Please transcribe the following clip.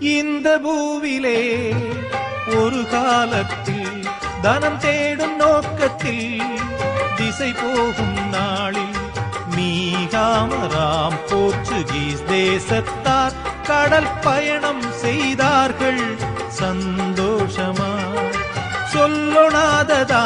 இந்த பூவிலே ஒரு காலத்தில் தனம் தேடும் நோக்கத்தில் திசை போகும் நாளில் மீகாமராம் போர்ச்சுகீஸ் தேசத்தார் கடல் பயணம் செய்தார்கள் சந்தோஷமா சொல்லொணாததா